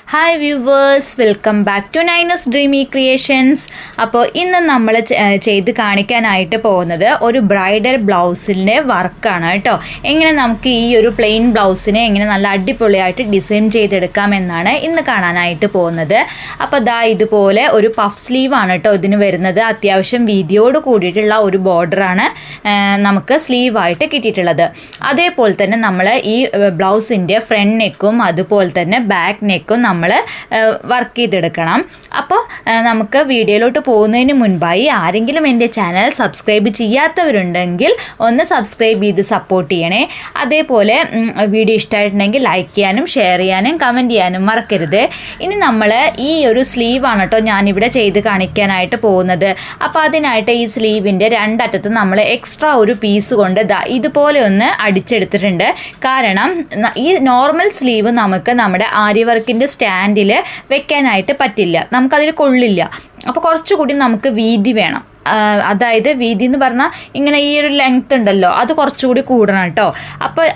Hi viewers, welcome back to Naina's dreamy creations. അപ്പോൾ ഇന്ന് നമ്മൾ ചെയ്ത് കാണിക്കാനായിട്ട് പോകുന്നത് ഒരു ബ്രൈഡൽ ബ്ലൗസിൻ്റെ വർക്കാണ് കേട്ടോ. എങ്ങനെ നമുക്ക് ഈ ഒരു പ്ലെയിൻ ബ്ലൗസിനെ എങ്ങനെ നല്ല അടിപൊളിയായിട്ട് ഡിസൈൻ ചെയ്തെടുക്കാം എന്നാണ് ഇന്ന് കാണാനായിട്ട് പോകുന്നത്. അപ്പോൾ ദാ ഇതുപോലെ ഒരു പഫ് സ്ലീവാണ് കേട്ടോ ഇതിന് വരുന്നത്. അത്യാവശ്യം വീതിയോട് കൂടിയിട്ടുള്ള ഒരു ബോർഡറാണ് നമുക്ക് സ്ലീവായിട്ട് കിട്ടിയിട്ടുള്ളത്. അതേപോലെ തന്നെ നമ്മൾ ഈ ബ്ലൗസിൻ്റെ ഫ്രണ്ട് നെക്കും അതുപോലെ തന്നെ ബാക്ക് നെക്കും നമ്മൾ വർക്ക് ചെയ്തെടുക്കണം. അപ്പോൾ നമുക്ക് വീഡിയോയിലോട്ട് പോകുന്നതിന് മുൻപായി ആരെങ്കിലും എൻ്റെ ചാനൽ സബ്സ്ക്രൈബ് ചെയ്യാത്തവരുണ്ടെങ്കിൽ ഒന്ന് സബ്സ്ക്രൈബ് ചെയ്ത് സപ്പോർട്ട് ചെയ്യണേ. അതേപോലെ വീഡിയോ ഇഷ്ടമായിട്ടുണ്ടെങ്കിൽ ലൈക്ക് ചെയ്യാനും ഷെയർ ചെയ്യാനും കമൻറ്റ് ചെയ്യാനും മറക്കരുത്. ഇനി നമ്മൾ ഈ ഒരു സ്ലീവാണ് കേട്ടോ ഞാനിവിടെ ചെയ്ത് കാണിക്കാനായിട്ട് പോകുന്നത്. അപ്പോൾ അതിനായിട്ട് ഈ സ്ലീവിൻ്റെ രണ്ടറ്റത്തും നമ്മൾ എക്സ്ട്രാ ഒരു പീസ് കൊണ്ട് ഇതുപോലെ ഒന്ന് അടിച്ചെടുത്തിട്ടുണ്ട്. കാരണം ഈ നോർമൽ സ്ലീവ് നമുക്ക് നമ്മുടെ ആരി വർക്കിൻ്റെ സ്റ്റാൻഡിൽ വെക്കാനായിട്ട് പറ്റില്ല, നമുക്കതിൽ കൊള്ളില്ല. അപ്പോൾ കുറച്ചുകൂടി നമുക്ക് വീതി വേണം. അതായത് വീതി എന്ന് പറഞ്ഞാൽ ഇങ്ങനെ ഈ ഒരു ലെങ്ത് ഉണ്ടല്ലോ, അത് കുറച്ചുകൂടി കൂടണം കേട്ടോ. അപ്പോൾ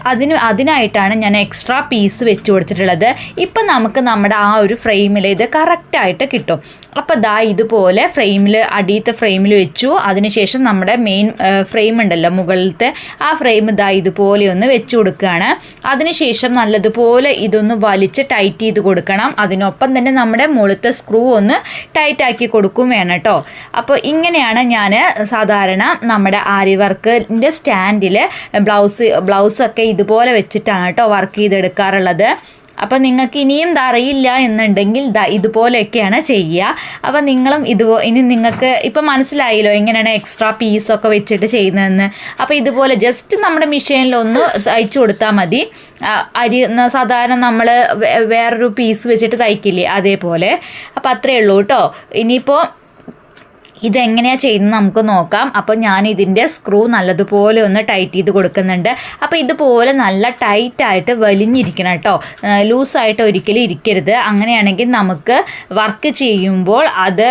അതിനായിട്ടാണ് ഞാൻ എക്സ്ട്രാ പീസ് വെച്ച് കൊടുത്തിട്ടുള്ളത്. ഇപ്പം നമുക്ക് നമ്മുടെ ആ ഒരു ഫ്രെയിമിൽ ഇത് കറക്റ്റായിട്ട് കിട്ടും. അപ്പോൾ ദാ ഇതുപോലെ ഫ്രെയിമിൽ അടിയത്തെ ഫ്രെയിമിൽ വെച്ചു. അതിനുശേഷം നമ്മുടെ മെയിൻ ഫ്രെയിം ഉണ്ടല്ലോ മുകളിലത്തെ, ആ ഫ്രെയിം ദാ ഇതുപോലെ ഒന്ന് വെച്ച് കൊടുക്കുകയാണ്. അതിനുശേഷം നല്ലതുപോലെ ഇതൊന്ന് വലിച്ച് ടൈറ്റ് ചെയ്ത് കൊടുക്കണം. അതിനൊപ്പം തന്നെ നമ്മുടെ മുകളിലത്തെ സ്ക്രൂ ഒന്ന് ടൈറ്റാക്കി കൊടുക്കും വേണം കേട്ടോ. അപ്പോൾ ഇങ്ങനെയാണ് ഞാൻ സാധാരണ നമ്മുടെ ആരി വർക്കിൻ്റെ സ്റ്റാൻഡിൽ ബ്ലൗസൊക്കെ ഇതുപോലെ വെച്ചിട്ടാണ് കേട്ടോ വർക്ക് ചെയ്തെടുക്കാറുള്ളത്. അപ്പോൾ നിങ്ങൾക്ക് ഇനിയും അറിയില്ല എന്നുണ്ടെങ്കിൽ ഇതുപോലെയൊക്കെയാണ് ചെയ്യുക. അപ്പോൾ നിങ്ങളും ഇനി നിങ്ങൾക്ക് ഇപ്പം മനസ്സിലായല്ലോ എങ്ങനെയാണ് എക്സ്ട്രാ പീസൊക്കെ വെച്ചിട്ട് ചെയ്യുന്നതെന്ന്. അപ്പോൾ ഇതുപോലെ ജസ്റ്റ് നമ്മുടെ മെഷീനിലൊന്ന് തയ്ച്ചു കൊടുത്താൽ മതി. അരി സാധാരണ നമ്മൾ വേറൊരു പീസ് വെച്ചിട്ട് തയ്ക്കില്ലേ, അതേപോലെ. അപ്പോൾ അത്രയേ ഉള്ളൂ കേട്ടോ. ഇനിയിപ്പോൾ ഇതെങ്ങനെയാണ് ചെയ്യുന്നത് നമുക്ക് നോക്കാം. അപ്പോൾ ഞാൻ ഇതിൻ്റെ സ്ക്രൂ നല്ലതുപോലെ ഒന്ന് ടൈറ്റ് ചെയ്ത് കൊടുക്കുന്നുണ്ട്. അപ്പോൾ ഇതുപോലെ നല്ല ടൈറ്റായിട്ട് വലിഞ്ഞിരിക്കണം കേട്ടോ, ലൂസായിട്ട് ഒരിക്കലും ഇരിക്കരുത്. അങ്ങനെയാണെങ്കിൽ നമുക്ക് വർക്ക് ചെയ്യുമ്പോൾ അത്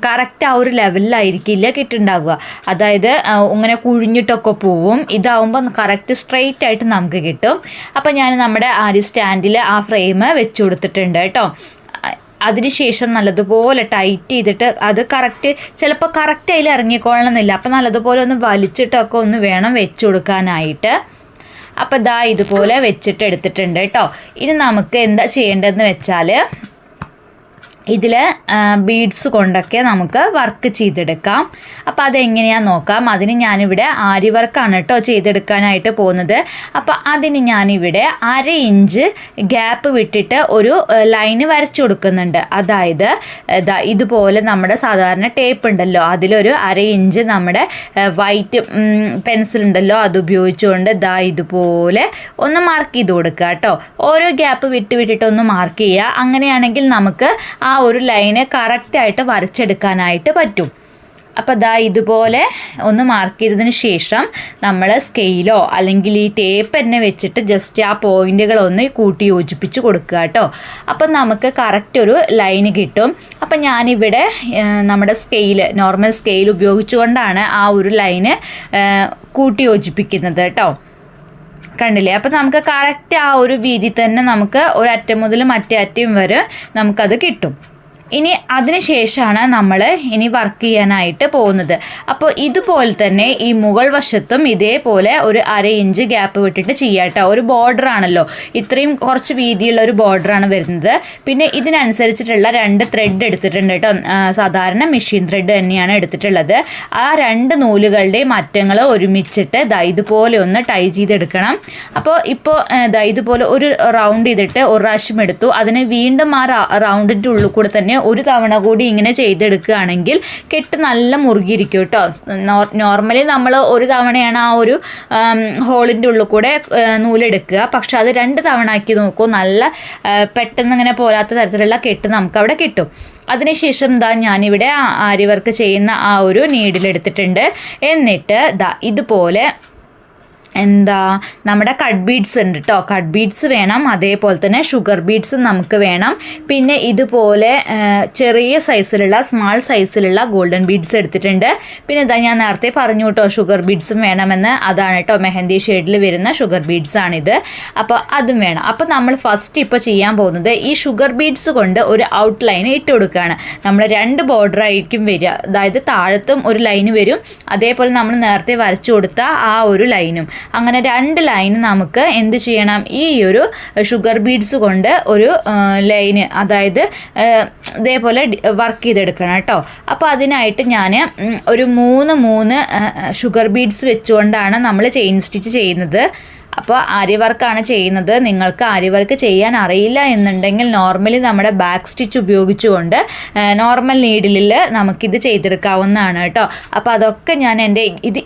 കറക്റ്റ് ആ ഒരു ലെവലിലായിരിക്കില്ല കിട്ടുന്നുണ്ടാവുക. അതായത് ഇങ്ങനെ കുഴിഞ്ഞിട്ടൊക്കെ പോവും. ഇതാവുമ്പോൾ കറക്റ്റ് സ്ട്രെയിറ്റ് ആയിട്ട് നമുക്ക് കിട്ടും. അപ്പോൾ ഞാൻ നമ്മുടെ ആരി സ്റ്റാൻഡിൽ ആ ഫ്രെയിം വെച്ച് കൊടുത്തിട്ടുണ്ട് കേട്ടോ. അതിനുശേഷം നല്ലതുപോലെ ടൈറ്റ് ചെയ്തിട്ട് അത് ചിലപ്പോൾ കറക്റ്റ് അതിൽ ഇറങ്ങിക്കൊള്ളണമെന്നില്ല. അപ്പോൾ നല്ലതുപോലെ ഒന്ന് വലിച്ചിട്ടൊക്കെ ഒന്ന് വേണം വെച്ച് കൊടുക്കാനായിട്ട്. അപ്പോൾ ഇതുപോലെ വെച്ചിട്ട് എടുത്തിട്ടുണ്ട് കേട്ടോ. ഇനി നമുക്ക് എന്താ ചെയ്യേണ്ടതെന്ന് വെച്ചാൽ ഇതിൽ ബീഡ്സ് കൊണ്ടൊക്കെ നമുക്ക് വർക്ക് ചെയ്തെടുക്കാം. അപ്പോൾ അതെങ്ങനെയാണെന്ന് നോക്കാം. അതിന് ഞാനിവിടെ ആരി വർക്കാണ് കേട്ടോ ചെയ്തെടുക്കാനായിട്ട് പോകുന്നത്. അപ്പോൾ അതിന് ഞാനിവിടെ 1/2 ഇഞ്ച് ഗ്യാപ്പ് വിട്ടിട്ട് ഒരു ലൈന് വരച്ചു കൊടുക്കുന്നുണ്ട്. അതായത് ഇതുപോലെ നമ്മുടെ സാധാരണ ടേപ്പ് ഉണ്ടല്ലോ, അതിലൊരു 1/2 ഇഞ്ച് നമ്മുടെ വൈറ്റ് പെൻസിൽ ഉണ്ടല്ലോ അത് ഉപയോഗിച്ചുകൊണ്ട് ഇതുപോലെ ഒന്ന് മാർക്ക് ചെയ്ത് കൊടുക്കുക കേട്ടോ. ഓരോ ഗ്യാപ്പ് വിട്ടിട്ട് ഒന്ന് മാർക്ക് ചെയ്യുക. അങ്ങനെയാണെങ്കിൽ നമുക്ക് ആ ഒരു ലൈന് കറക്റ്റായിട്ട് വരച്ചെടുക്കാനായിട്ട് പറ്റും. അപ്പോൾ ഇതുപോലെ ഒന്ന് മാർക്ക് ചെയ്തതിന് ശേഷം നമ്മൾ സ്കെയിലോ അല്ലെങ്കിൽ ഈ ടേപ്പ് തന്നെ വെച്ചിട്ട് ജസ്റ്റ് ആ പോയിന്റുകളൊന്ന് കൂട്ടി യോജിപ്പിച്ച് കൊടുക്കുക കേട്ടോ. അപ്പം നമുക്ക് കറക്റ്റ് ഒരു ലൈന് കിട്ടും. അപ്പം ഞാനിവിടെ നമ്മുടെ നോർമൽ സ്കെയിൽ ഉപയോഗിച്ചുകൊണ്ടാണ് ആ ഒരു ലൈന് കൂട്ടി യോജിപ്പിക്കുന്നത് കേട്ടോ. കണ്ടില്ലേ? അപ്പോൾ നമുക്ക് കറക്റ്റ് ആ ഒരു വീതി തന്നെ നമുക്ക് ഒരറ്റം മുതൽ മറ്റേ അറ്റം വരെ നമുക്കത് കിട്ടും. ഇനി അതിന് ശേഷമാണ് നമ്മൾ ഇനി വർക്ക് ചെയ്യാനായിട്ട് പോകുന്നത്. അപ്പോൾ ഇതുപോലെ തന്നെ ഈ മുകൾ വശത്തും ഇതേപോലെ ഒരു 1/2 ഇഞ്ച് ഗ്യാപ്പ് വിട്ടിട്ട് ചെയ്യാം കേട്ടോ. ഒരു ബോർഡറാണല്ലോ, ഇത്രയും കുറച്ച് വീതിയുള്ള ഒരു ബോർഡറാണ് വരുന്നത്. പിന്നെ ഇതിനനുസരിച്ചിട്ടുള്ള 2 ത്രെഡ് എടുത്തിട്ടുണ്ട് കേട്ടോ. സാധാരണ മെഷീൻ ത്രെഡ് തന്നെയാണ് എടുത്തിട്ടുള്ളത്. ആ 2 നൂലുകളുടെയും അറ്റങ്ങൾ ഒരുമിച്ചിട്ട് ഇതുപോലെ ഒന്ന് ടൈ ചെയ്തെടുക്കണം. അപ്പോൾ ഇപ്പോൾ ഇതുപോലെ ഒരു റൗണ്ട് ചെയ്തിട്ട് ഒരു പ്രാവശ്യം എടുത്തു. അതിന് വീണ്ടും ആ റൗണ്ടിൻ്റെ ഉള്ളിൽ കൂടെ തന്നെ ഒരു തവണ കൂടി ഇങ്ങനെ ചെയ്തെടുക്കുകയാണെങ്കിൽ കെട്ട് നല്ല മുറുകിയിരിക്കും കേട്ടോ. നോർമലി നമ്മൾ ഒരു തവണയാണ് ആ ഒരു ഹോളിൻ്റെ ഉള്ളിൽ കൂടെ നൂലെടുക്കുക. പക്ഷെ അത് 2 തവണ ആക്കി നോക്കൂ, നല്ല പെട്ടെന്ന് ഇങ്ങനെ പോരാത്ത തരത്തിലുള്ള കെട്ട് നമുക്കവിടെ കിട്ടും. അതിനുശേഷം ഞാനിവിടെ ആരി വർക്ക് ചെയ്യുന്ന ആ ഒരു നീഡിലെടുത്തിട്ടുണ്ട്. എന്നിട്ട് ഇതുപോലെ നമ്മുടെ കട്ട് ബീഡ്സ് ഉണ്ട് കേട്ടോ. കട്ട് ബീഡ്സ് വേണം, അതേപോലെ തന്നെ ഷുഗർ ബീഡ്സും നമുക്ക് വേണം. പിന്നെ ഇതുപോലെ ചെറിയ സൈസിലുള്ള സ്മാൾ സൈസിലുള്ള ഗോൾഡൻ ബീഡ്സ് എടുത്തിട്ടുണ്ട്. പിന്നെ ഇതാ ഞാൻ നേരത്തെ പറഞ്ഞു കേട്ടോ ഷുഗർ ബീഡ്സും വേണമെന്ന്. അതാണ് കേട്ടോ മെഹന്തി ഷെയ്ഡിൽ വരുന്ന ഷുഗർ ബീഡ്സ് ആണിത്. അപ്പോൾ അതും വേണം. അപ്പോൾ നമ്മൾ ഫസ്റ്റ് ഇപ്പോൾ ചെയ്യാൻ പോകുന്നത് ഈ ഷുഗർ ബീഡ്സ് കൊണ്ട് ഒരു ഔട്ട് ലൈൻ ഇട്ട് കൊടുക്കുകയാണ്. നമ്മൾ 2 ബോർഡർ ആയിരിക്കും വരിക. അതായത് താഴത്തും ഒരു ലൈന് വരും, അതേപോലെ നമ്മൾ നേരത്തെ വരച്ചു കൊടുത്ത ആ ഒരു ലൈനും. അങ്ങനെ 2 ലൈൻ നമുക്ക് എന്ത് ചെയ്യണം, ഈ ഒരു ഷുഗർ ബീഡ്സ് കൊണ്ട് ഒരു ലൈന്, അതായത് ഇതേപോലെ വർക്ക് ചെയ്തെടുക്കണം കേട്ടോ. അപ്പോൾ അതിനായിട്ട് ഞാൻ ഒരു 3 ഷുഗർ ബീഡ്സ് വെച്ചുകൊണ്ടാണ് നമ്മൾ ചെയിൻ സ്റ്റിച്ച് ചെയ്യുന്നത്. അപ്പോൾ ആരി വർക്കാണ് ചെയ്യുന്നത്. നിങ്ങൾക്ക് ആരി വർക്ക് ചെയ്യാൻ അറിയില്ല എന്നുണ്ടെങ്കിൽ നോർമലി നമ്മുടെ ബാക്ക് സ്റ്റിച്ച് ഉപയോഗിച്ചുകൊണ്ട് നോർമൽ നീഡിലിൽ നമുക്കിത് ചെയ്തെടുക്കാവുന്നതാണ് കേട്ടോ. അപ്പോൾ അതൊക്കെ ഞാൻ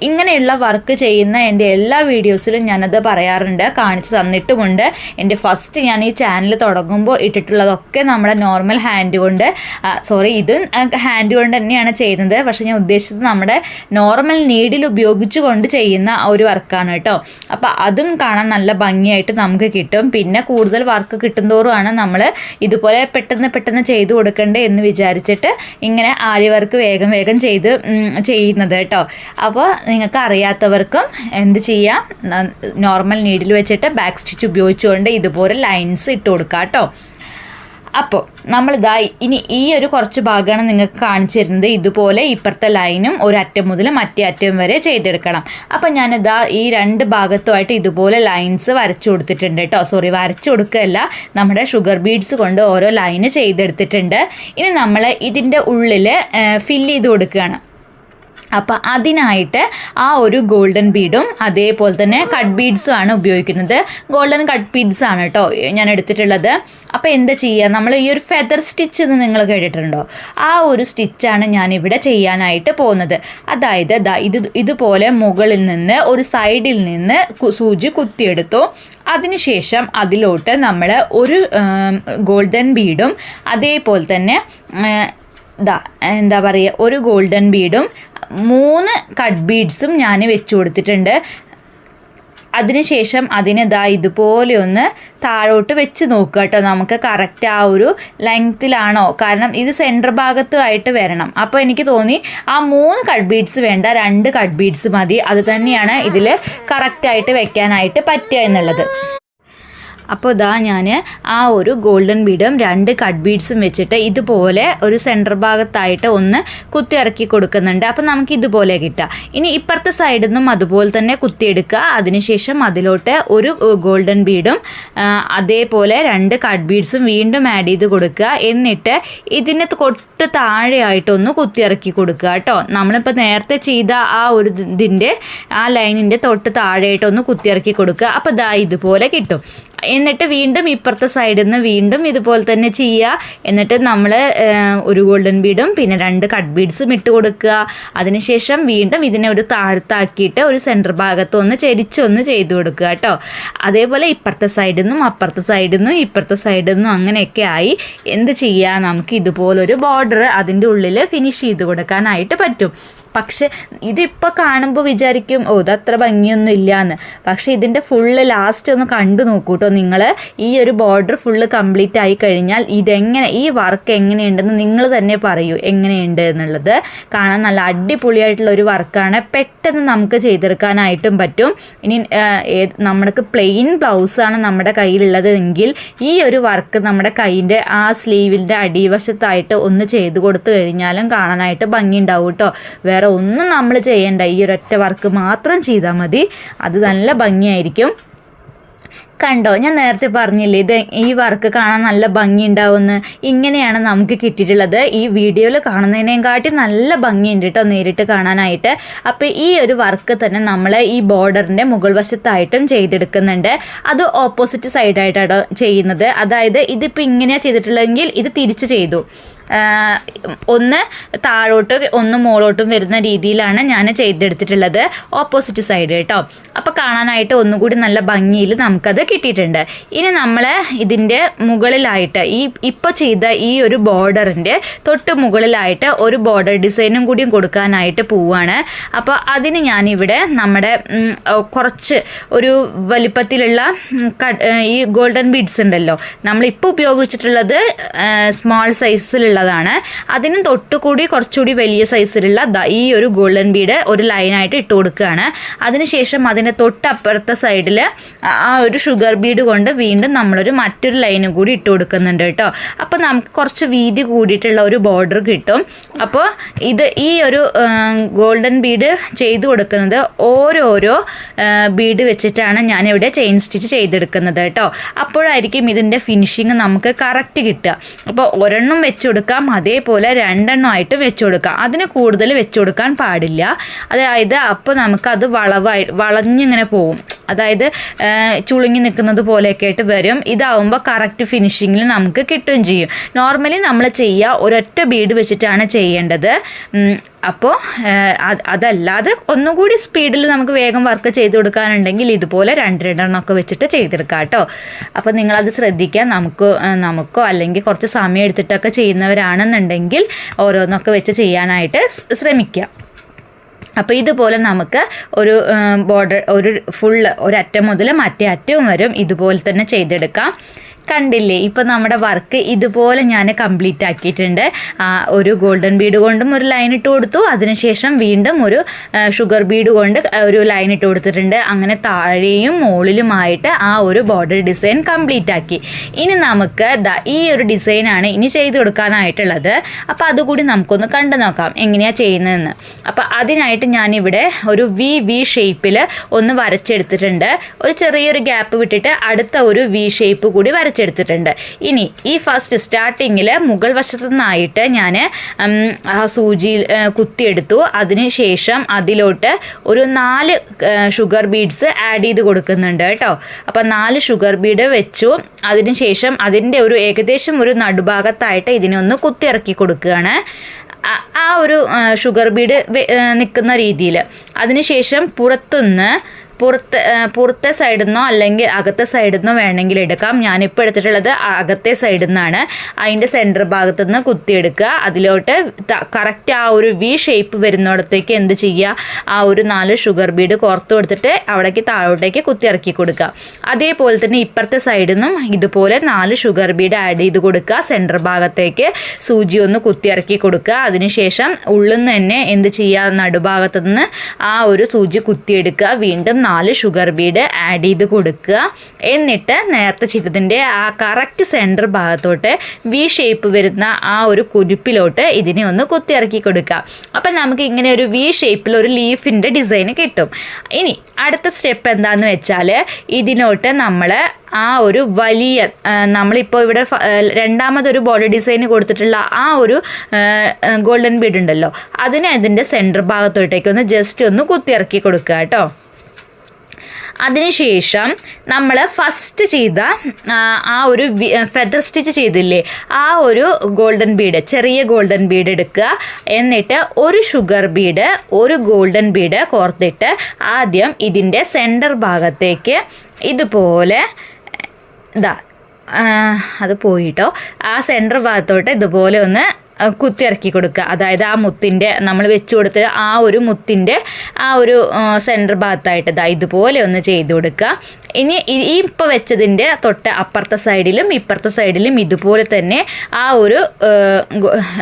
ഇങ്ങനെയുള്ള വർക്ക് ചെയ്യുന്ന എൻ്റെ എല്ലാ വീഡിയോസിലും ഞാനത് പറയാറുണ്ട്, കാണിച്ച് തന്നിട്ടുമുണ്ട്. എൻ്റെ ഫസ്റ്റ് ഞാൻ ഈ ചാനൽ തുടങ്ങുമ്പോൾ ഇട്ടിട്ടുള്ളതൊക്കെ നമ്മുടെ നോർമൽ ഹാൻഡ് കൊണ്ട്, ഇത് ഹാൻഡ് കൊണ്ട് തന്നെയാണ് ചെയ്യുന്നത്. പക്ഷേ ഞാൻ ഉദ്ദേശിച്ചത് നമ്മുടെ നോർമൽ നീഡിൽ ഉപയോഗിച്ചുകൊണ്ട് ചെയ്യുന്ന ഒരു വർക്കാണ് കേട്ടോ. അപ്പോൾ അതും കാണാൻ നല്ല ഭംഗിയായിട്ട് നമുക്ക് കിട്ടും. പിന്നെ കൂടുതൽ വർക്ക് കിട്ടുന്തോറുമാണ് നമ്മൾ ഇതുപോലെ പെട്ടെന്ന് ചെയ്തു കൊടുക്കണ്ടേ എന്ന് വിചാരിച്ചിട്ട് ഇങ്ങനെ ആരി വർക്ക് വേഗം ചെയ്യുന്നത് കേട്ടോ. അപ്പോൾ നിങ്ങൾക്ക് അറിയാത്തവർക്കും എന്ത് ചെയ്യാം, നോർമൽ നീഡിൽ വെച്ചിട്ട് ബാക്ക് സ്റ്റിച്ച് ഉപയോഗിച്ചുകൊണ്ട് ഇതുപോലെ ലൈൻസ് ഇട്ട് കൊടുക്കാം കേട്ടോ. അപ്പോൾ ഇനി ഈ ഒരു കുറച്ച് ഭാഗമാണ് നിങ്ങൾക്ക് കാണിച്ചു തരുന്നത്. ഇതുപോലെ ഇപ്പുറത്തെ ലൈനും ഒരു അറ്റം മുതൽ മറ്റേ അറ്റം വരെ ചെയ്തെടുക്കണം. അപ്പം ഞാനിതാ ഈ 2 ഭാഗത്തുമായിട്ട് ഇതുപോലെ ലൈൻസ് വരച്ചു കൊടുത്തിട്ടുണ്ട് കേട്ടോ. വരച്ചു കൊടുക്കുകയല്ല, നമ്മുടെ ഷുഗർ ബീഡ്സ് കൊണ്ട് ഓരോ ലൈന് ചെയ്തെടുത്തിട്ടുണ്ട്. ഇനി നമ്മൾ ഇതിൻ്റെ ഉള്ളിൽ ഫില്ല് ചെയ്ത് കൊടുക്കുകയാണ്. അപ്പോൾ അതിനായിട്ട് ആ ഒരു ഗോൾഡൻ ബീഡും അതേപോലെ തന്നെ കട്ട് ബീഡ്സും ആണ് ഉപയോഗിക്കുന്നത്. ഗോൾഡൻ കട്ട് ബീഡ്സ് ആണ് കേട്ടോ ഞാൻ എടുത്തിട്ടുള്ളത്. അപ്പോൾ എന്താ ചെയ്യുക, നമ്മൾ ഈ ഒരു ഫെദർ സ്റ്റിച്ച് എന്ന് നിങ്ങൾ കേട്ടിട്ടുണ്ടോ? ആ ഒരു സ്റ്റിച്ചാണ് ഞാനിവിടെ ചെയ്യാനായിട്ട് പോകുന്നത്. അതായത് ഇതുപോലെ മുകളിൽ നിന്ന് ഒരു സൈഡിൽ നിന്ന് സൂചി കുത്തിയെടുത്തു. അതിനുശേഷം അതിലോട്ട് നമ്മൾ ഒരു ഗോൾഡൻ ബീഡും അതേപോലെ തന്നെ ഒരു ഗോൾഡൻ ബീഡും 3 കട്ട് ബീഡ്സും ഞാൻ വെച്ച് കൊടുത്തിട്ടുണ്ട്. അതിനുശേഷം ഇതുപോലെ ഒന്ന് താഴോട്ട് വെച്ച് നോക്കുക കേട്ടോ, നമുക്ക് കറക്റ്റ് ആ ഒരു ലെങ്ത്തിലാണോ, കാരണം ഇത് സെൻറ്റർ ഭാഗത്തുമായിട്ട് വരണം. അപ്പോൾ എനിക്ക് തോന്നി ആ 3 കട്ട് ബീഡ്സ് വേണ്ട, 2 കട്ട് ബീഡ്സ് മതി. അത് തന്നെയാണ് ഇതിൽ കറക്റ്റായിട്ട് വെക്കാനായിട്ട് പറ്റുക എന്നുള്ളത്. അപ്പോൾ ഞാൻ ആ ഒരു ഗോൾഡൻ ബീഡും 2 കട്ട് ബീഡ്സും വെച്ചിട്ട് ഇതുപോലെ ഒരു സെൻറ്റർ ഭാഗത്തായിട്ട് ഒന്ന് കുത്തിയിറക്കി കൊടുക്കുന്നുണ്ട്. അപ്പോൾ നമുക്ക് ഇതുപോലെ കിട്ടുക. ഇനി ഇപ്പുറത്തെ സൈഡിൽ നിന്നും അതുപോലെ തന്നെ കുത്തിയെടുക്കുക. അതിനുശേഷം അതിലോട്ട് ഒരു ഗോൾഡൻ ബീഡും അതേപോലെ 2 കട്ട് ബീഡ്സും വീണ്ടും ആഡ് ചെയ്ത് കൊടുക്കുക. എന്നിട്ട് ഇതിന് തൊട്ട് താഴെയായിട്ടൊന്ന് കുത്തിയിറക്കി കൊടുക്കുക കേട്ടോ. നമ്മളിപ്പോൾ നേരത്തെ ചെയ്ത ആ ഒരു ആ ലൈനിൻ്റെ തൊട്ട് താഴെയായിട്ടൊന്ന് കുത്തിയിറക്കി കൊടുക്കുക. അപ്പോൾ ഇതുപോലെ കിട്ടും. എന്നിട്ട് വീണ്ടും ഇപ്പുറത്തെ സൈഡിൽ നിന്ന് വീണ്ടും ഇതുപോലെ തന്നെ ചെയ്യുക. എന്നിട്ട് നമ്മൾ ഒരു ഗോൾഡൻ ബീഡും പിന്നെ 2 കട്ട് ബീഡ്സും ഇട്ട് കൊടുക്കുക. അതിനുശേഷം വീണ്ടും ഇതിനെ ഒരു താഴത്താക്കിയിട്ട് ഒരു സെൻറ്റർ ഭാഗത്ത് ഒന്ന് ചെരിച്ചൊന്ന് ചെയ്ത് കൊടുക്കുക കേട്ടോ. അതേപോലെ ഇപ്പുറത്തെ സൈഡിൽ നിന്നും അപ്പുറത്തെ സൈഡിൽ നിന്നും ഇപ്പുറത്തെ സൈഡിൽ നിന്നും അങ്ങനെയൊക്കെ ആയി എന്ത് ചെയ്യുക, നമുക്ക് ഇതുപോലൊരു ബോർഡർ അതിൻ്റെ ഉള്ളിൽ ഫിനിഷ് ചെയ്ത് കൊടുക്കാനായിട്ട് പറ്റും. പക്ഷെ ഇതിപ്പോൾ കാണുമ്പോൾ വിചാരിക്കും ഇതത്ര ഭംഗിയൊന്നും ഇല്ലയെന്ന്. പക്ഷേ ഇതിൻ്റെ ഫുള്ള് ലാസ്റ്റ് ഒന്ന് കണ്ടു നോക്കൂ കേട്ടോ നിങ്ങൾ. ഈ ഒരു ബോർഡർ ഫുള്ള് കംപ്ലീറ്റ് ആയി കഴിഞ്ഞാൽ ഈ വർക്ക് എങ്ങനെയുണ്ടെന്ന് നിങ്ങൾ തന്നെ പറയൂ എങ്ങനെയുണ്ട് എന്നുള്ളത്. കാണാൻ നല്ല അടിപൊളിയായിട്ടുള്ള ഒരു വർക്കാണ്, പെട്ടെന്ന് നമുക്ക് ചെയ്തെടുക്കാനായിട്ടും പറ്റും. ഇനി നമ്മൾക്ക് പ്ലെയിൻ ബ്ലൗസാണ് നമ്മുടെ കയ്യിലുള്ളത് എങ്കിൽ ഈ ഒരു വർക്ക് നമ്മുടെ കൈയിൻ്റെ ആ സ്ലീവിൻ്റെ അടിവശത്തായിട്ട് ഒന്ന് ചെയ്ത് കൊടുത്തു കഴിഞ്ഞാലും കാണാനായിട്ട് ഭംഗി ഉണ്ടാവും കേട്ടോ. വേറെ ഒന്നും നമ്മൾ ചെയ്യണ്ട, ഈ ഒരൊറ്റ വർക്ക് മാത്രം ചെയ്താൽ മതി, അത് നല്ല ഭംഗിയായിരിക്കും. കണ്ടോ, ഞാൻ നേരത്തെ പറഞ്ഞില്ലേ ഈ വർക്ക് കാണാൻ നല്ല ഭംഗി ഉണ്ടാവുമെന്ന്. ഇങ്ങനെയാണ് നമുക്ക് കിട്ടിയിട്ടുള്ളത്. ഈ വീഡിയോയിൽ കാണുന്നതിനേക്കാട്ടി നല്ല ഭംഗിയുണ്ട് കേട്ടോ നേരിട്ട് കാണാനായിട്ട്. അപ്പോൾ ഈ ഒരു വർക്ക് തന്നെ നമ്മൾ ഈ ബോർഡറിൻ്റെ മുകൾ വശത്തായിട്ടും ചെയ്തെടുക്കുന്നുണ്ട്. അത് ഓപ്പോസിറ്റ് സൈഡായിട്ടാണ് ചെയ്യുന്നത്. അതായത് ഇതിപ്പോൾ ഇങ്ങനെയാണ് ചെയ്തിട്ടുള്ളതെങ്കിൽ ഇത് തിരിച്ച് ചെയ്തു. ഒന്ന് താഴോട്ട് ഒന്ന് മുകളോട്ടും വരുന്ന രീതിയിലാണ് ഞാൻ ചെയ്തെടുത്തിട്ടുള്ളത്, ഓപ്പോസിറ്റ് സൈഡ് കേട്ടോ. അപ്പോൾ കാണാനായിട്ട് ഒന്നുകൂടി നല്ല ഭംഗിയിൽ നമുക്കത് കിട്ടിയിട്ടുണ്ട്. ഇനി നമ്മൾ ഇതിൻ്റെ മുകളിലായിട്ട് ഇപ്പോൾ ചെയ്ത ഈ ഒരു ബോർഡറിൻ്റെ തൊട്ട് മുകളിലായിട്ട് ഒരു ബോർഡർ ഡിസൈനും കൂടിയും കൊടുക്കാനായിട്ട് പോവുകയാണ്. അപ്പോൾ അതിന് ഞാനിവിടെ നമ്മുടെ കുറച്ച് ഒരു വലിപ്പത്തിലുള്ള ഈ ഗോൾഡൻ ബീഡ്സ് ഉണ്ടല്ലോ, നമ്മളിപ്പോൾ ഉപയോഗിച്ചിട്ടുള്ളത് സ്മോൾ സൈസിലുള്ളതാണ്. അതിന് തൊട്ടുകൂടി കുറച്ചുകൂടി വലിയ സൈസിലുള്ള ഈ ഒരു ഗോൾഡൻ ബീഡ് ഒരു ലൈനായിട്ട് ഇട്ട് കൊടുക്കുകയാണ്. അതിനുശേഷം അതിൻ്റെ തൊട്ടപ്പുറത്തെ സൈഡിൽ ആ ഒരു ഷുഗർ ബീഡ് കൊണ്ട് വീണ്ടും നമ്മളൊരു മറ്റൊരു ലൈനും കൂടി ഇട്ട് കൊടുക്കുന്നുണ്ട് കേട്ടോ. അപ്പോൾ നമുക്ക് കുറച്ച് വീതി കൂടിയിട്ടുള്ള ഒരു ബോർഡർ കിട്ടും. അപ്പോൾ ഈ ഒരു ഗോൾഡൻ ബീഡ് ചെയ്ത് കൊടുക്കുന്നത് ഓരോരോ ബീഡ് വെച്ചിട്ടാണ് ഞാനിവിടെ ചെയിൻ സ്റ്റിച്ച് ചെയ്തെടുക്കുന്നത് കേട്ടോ. അപ്പോഴായിരിക്കും ഇതിൻ്റെ ഫിനിഷിങ് നമുക്ക് കറക്റ്റ് കിട്ടുക. അപ്പോൾ ഒരെണ്ണം വെച്ച് കൊടുക്കാം, അതേപോലെ രണ്ടെണ്ണമായിട്ട് വെച്ച് കൊടുക്കാം. അതിന് കൂടുതൽ വെച്ച് കൊടുക്കാൻ പാടില്ല. അതായത് അപ്പോൾ നമുക്കത് വളഞ്ഞിങ്ങനെ പോവും, അതായത് ചുളുങ്ങി നിൽക്കുന്നത് പോലെയൊക്കെ ആയിട്ട് വരും. ഇതാവുമ്പോൾ കറക്റ്റ് ഫിനിഷിങ്ങിൽ നമുക്ക് കിട്ടുകയും ചെയ്യും. നോർമലി നമ്മൾ ചെയ്യുക ഒരൊറ്റ ബീഡ് വെച്ചിട്ടാണ് ചെയ്യേണ്ടത്. അപ്പോൾ അതല്ലാതെ ഒന്നുകൂടി സ്പീഡിൽ നമുക്ക് വേഗം വർക്ക് ചെയ്ത് കൊടുക്കാനുണ്ടെങ്കിൽ ഇതുപോലെ രണ്ടെണ്ണമൊക്കെ വെച്ചിട്ട് ചെയ്തെടുക്കാം കേട്ടോ. അപ്പോൾ നിങ്ങളത് ശ്രദ്ധിക്കുക. നമുക്കോ അല്ലെങ്കിൽ കുറച്ച് സമയം എടുത്തിട്ടൊക്കെ ചെയ്യുന്നവരാണെന്നുണ്ടെങ്കിൽ ഓരോന്നൊക്കെ വെച്ച് ചെയ്യാനായിട്ട് ശ്രമിക്കുക. അപ്പോൾ ഇതുപോലെ നമുക്ക് ഒരു ബോർഡർ ഒരറ്റം മുതൽ മറ്റേ അറ്റവും വരും ഇതുപോലെ തന്നെ ചെയ്തെടുക്കാം. കണ്ടില്ലേ, ഇപ്പോൾ നമ്മുടെ വർക്ക് ഇതുപോലെ ഞാൻ കംപ്ലീറ്റ് ആക്കിയിട്ടുണ്ട്. ഒരു ഗോൾഡൻ ബീഡ് കൊണ്ടും ഒരു ലൈൻ ഇട്ട് കൊടുത്തു, അതിനുശേഷം വീണ്ടും ഒരു ഷുഗർ ബീഡ് കൊണ്ട് ഒരു ലൈൻ ഇട്ട് കൊടുത്തിട്ടുണ്ട്. അങ്ങനെ താഴെയും മുകളിലുമായിട്ട് ആ ഒരു ബോർഡർ ഡിസൈൻ കംപ്ലീറ്റ് ആക്കി. ഇനി നമുക്ക് ഈ ഒരു ഡിസൈനാണ് ഇനി ചെയ്ത് കൊടുക്കാനായിട്ടുള്ളത്. അപ്പോൾ അതുകൂടി നമുക്കൊന്ന് കണ്ടു നോക്കാം എങ്ങനെയാണ് ചെയ്യുന്നതെന്ന്. അപ്പോൾ അതിനായിട്ട് ഞാനിവിടെ ഒരു വി ഷേപ്പിൽ ഒന്ന് വരച്ചെടുത്തിട്ടുണ്ട്. ഒരു ചെറിയൊരു ഗ്യാപ്പ് വിട്ടിട്ട് അടുത്ത ഒരു വി ഷേപ്പ് കൂടി വരച്ചെടുത്തിട്ടുണ്ട്. ഇനി ഈ ഫസ്റ്റ് സ്റ്റാർട്ടിങ്ങിൽ മുകൾ വശത്തു നിന്നായിട്ട് ഞാൻ ആ സൂചിയിൽ കുത്തിയെടുത്തു. അതിനുശേഷം അതിലോട്ട് ഒരു 4 ഷുഗർ ബീഡ്സ് ആഡ് ചെയ്ത് കൊടുക്കുന്നുണ്ട് കേട്ടോ. അപ്പം 4 ഷുഗർ ബീഡ് വെച്ചു. അതിനുശേഷം അതിൻ്റെ ഒരു ഏകദേശം ഒരു നടുഭാഗത്തായിട്ട് ഇതിനെ ഒന്ന് കുത്തിയിറക്കി കൊടുക്കുകയാണ്. ആ ഒരു ഷുഗർ ബീഡ് നിൽക്കുന്ന രീതിയിൽ. അതിനുശേഷം പുറത്തെ സൈഡിൽ നിന്നോ അല്ലെങ്കിൽ അകത്തെ സൈഡിൽ നിന്നോ വേണമെങ്കിൽ എടുക്കാം. ഞാനിപ്പോൾ എടുത്തിട്ടുള്ളത് അകത്തെ സൈഡിൽ നിന്നാണ്. അതിൻ്റെ സെൻറ്റർ ഭാഗത്തു നിന്ന് കുത്തിയെടുക്കുക. അതിലോട്ട് കറക്റ്റ് ആ ഒരു വി ഷേപ്പ് വരുന്നിടത്തേക്ക് എന്ത് ചെയ്യുക, ആ ഒരു 4 ഷുഗർ ബീഡ് കോർത്ത് കൊടുത്തിട്ട് അവിടേക്ക് താഴോട്ടേക്ക് കുത്തിയിറക്കി കൊടുക്കുക. അതേപോലെ തന്നെ ഇപ്പുറത്തെ സൈഡിൽ നിന്നും ഇതുപോലെ 4 ഷുഗർ ബീഡ് ആഡ് ചെയ്ത് കൊടുക്കുക. സെൻറ്റർ ഭാഗത്തേക്ക് സൂചി ഒന്ന് കുത്തിയിറക്കി കൊടുക്കുക. അതിനുശേഷം ഉള്ളിൽ നിന്ന് തന്നെ എന്ത് ചെയ്യുക, നടുഭാഗത്തു നിന്ന് ആ ഒരു സൂചി കുത്തിയെടുക്കുക. വീണ്ടും 4 ഷുഗർ ബീഡ് ആഡ് ചെയ്ത് കൊടുക്കുക. എന്നിട്ട് നേരത്തെ ചെയ്തതിൻ്റെ ആ കറക്റ്റ് സെൻറ്റർ ഭാഗത്തോട്ട് വി ഷേപ്പ് വരുന്ന ആ ഒരു കുരുപ്പിലോട്ട് ഇതിനെ ഒന്ന് കുത്തിയിറക്കി കൊടുക്കുക. അപ്പം നമുക്ക് ഇങ്ങനെ ഒരു വി ഷേപ്പിൽ ഒരു ലീഫിൻ്റെ ഡിസൈൻ കിട്ടും. ഇനി അടുത്ത സ്റ്റെപ്പ് എന്താണെന്ന് വെച്ചാൽ ഇതിനോട്ട് നമ്മൾ ആ ഒരു വലിയ നമ്മളിപ്പോൾ ഇവിടെ രണ്ടാമതൊരു ബോർഡർ ഡിസൈൻ കൊടുത്തിട്ടുള്ള ആ ഒരു ഗോൾഡൻ ബീഡ് ഉണ്ടല്ലോ, അതിനെ അതിൻ്റെ സെൻറ്റർ ഭാഗത്തോട്ടേക്ക് ഒന്ന് ജസ്റ്റ് ഒന്ന് കുത്തിയിറക്കി കൊടുക്കുക കേട്ടോ. അതിനുശേഷം നമ്മൾ ഫസ്റ്റ് ചെയ്ത ആ ഒരു ഫെദർ സ്റ്റിച്ച് ചെയ്തില്ലേ, ആ ഒരു ഗോൾഡൻ ബീഡ്, ചെറിയ ഗോൾഡൻ ബീഡ് എടുക്കുക. എന്നിട്ട് ഒരു ഷുഗർ ബീഡ് ഒരു ഗോൾഡൻ ബീഡ് കോർത്തിട്ട് ആദ്യം ഇതിൻ്റെ സെൻറ്റർ ഭാഗത്തേക്ക് ഇതുപോലെ അത് പോയിട്ടോ ആ സെൻറ്റർ ഭാഗത്തോട്ട് ഇതുപോലെ ഒന്ന് കുത്തിയിറക്കി കൊടുക്കുക. അതായത് ആ മുത്തിൻ്റെ നമ്മൾ വെച്ച് കൊടുത്ത് ആ ഒരു മുത്തിൻ്റെ ആ ഒരു സെൻറ്റർ ഭാഗത്തായിട്ട് ഇതുപോലെ ഒന്ന് ചെയ്ത് കൊടുക്കുക. ഇനി ഈ ഇപ്പോൾ വെച്ചതിൻ്റെ തൊട്ട് അപ്പുറത്തെ സൈഡിലും ഇപ്പുറത്തെ സൈഡിലും ഇതുപോലെ തന്നെ ആ ഒരു